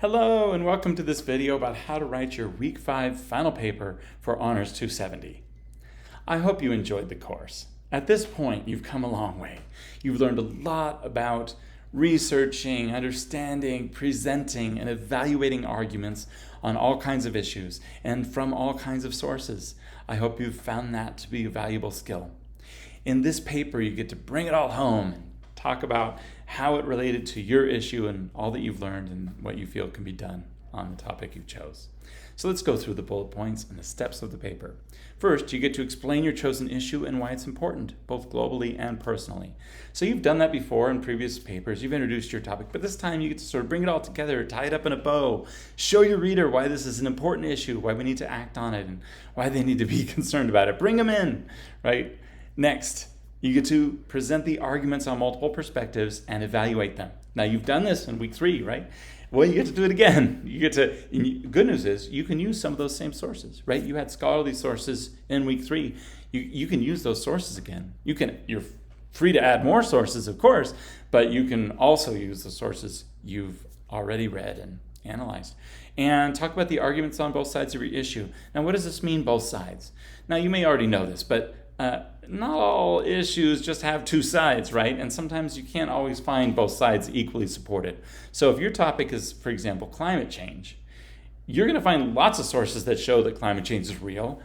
Hello and welcome to this video about how to write your Week 5 final paper for Honors 270. I hope you enjoyed the course. At this point, you've come a long way. You've learned a lot about researching, understanding, presenting, and evaluating arguments on all kinds of issues and from all kinds of sources. I hope you've found that to be a valuable skill. In this paper, you get to bring it all home and talk about how it related to your issue and all that you've learned and what you feel can be done on the topic you chose. So let's go through the bullet points and the steps of the paper. First, you get to explain your chosen issue and why it's important, both globally and personally. So you've done that before in previous papers. You've introduced your topic, but this time you get to sort of bring it all together, tie it up in a bow, show your reader why this is an important issue, why we need to act on it, and why they need to be concerned about it. Bring them in, right? Next, you get to present the arguments on multiple perspectives and evaluate them. Now, you've done this in week 3, right? Well, you get to do it again. Good news is you can use some of those same sources, right? You had scholarly sources in week 3. You can use those sources again. You're free to add more sources, of course, but you can also use the sources you've already read and analyzed. And talk about the arguments on both sides of your issue. Now, what does this mean, both sides? Now, you may already know this, but not all issues just have two sides, right? And sometimes you can't always find both sides equally supported. So if your topic is, for example, climate change, you're going to find lots of sources that show that climate change is real.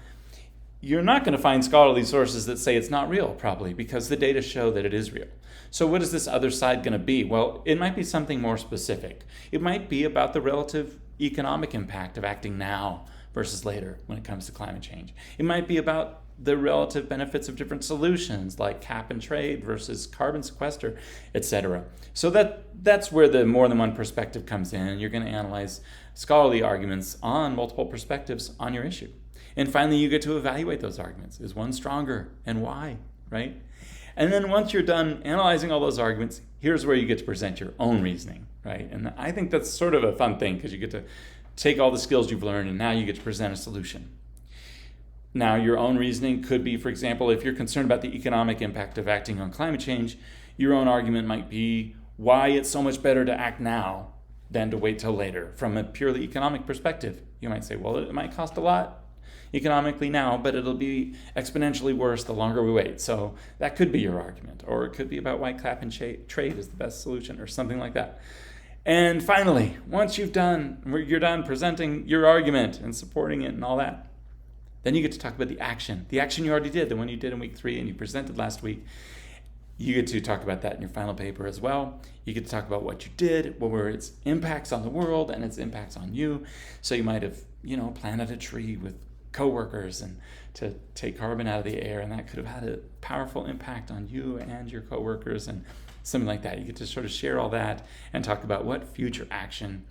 You're not going to find scholarly sources that say it's not real, probably, because the data show that it is real. So what is this other side going to be? Well, it might be something more specific. It might be about the relative economic impact of acting now versus later when it comes to climate change. It might be about the relative benefits of different solutions like cap and trade versus carbon sequester, etc. So that's where the more than one perspective comes in. You're going to analyze scholarly arguments on multiple perspectives on your issue. And finally, you get to evaluate those arguments. Is one stronger and why, right? And then once you're done analyzing all those arguments, here's where you get to present your own reasoning, right? And I think that's sort of a fun thing because you get to take all the skills you've learned and now you get to present a solution. Now, your own reasoning could be, for example, if you're concerned about the economic impact of acting on climate change, your own argument might be why it's so much better to act now than to wait till later. From a purely economic perspective, you might say, well, it might cost a lot economically now, but it'll be exponentially worse the longer we wait. So that could be your argument. Or it could be about why cap and trade is the best solution or something like that. And finally, once you're done presenting your argument and supporting it and all that, then you get to talk about the action you already did, the one you did in week 3 and you presented last week. You get to talk about that in your final paper as well. You get to talk about what you did, what were its impacts on the world and its impacts on you. So you might have, planted a tree with coworkers and to take carbon out of the air, and that could have had a powerful impact on you and your coworkers and something like that. You get to sort of share all that and talk about what future action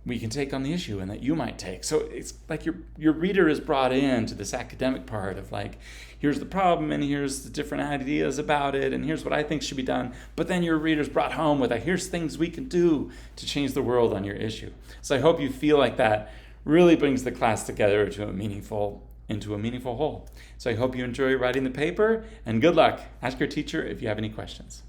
we can take on the issue and that you might take. So it's like your reader is brought into this academic part of like, here's the problem and here's the different ideas about it and here's what I think should be done. But then your reader's brought home with here's things we can do to change the world on your issue. So I hope you feel like that really brings the class together into a meaningful whole. So I hope you enjoy writing the paper and good luck. Ask your teacher if you have any questions.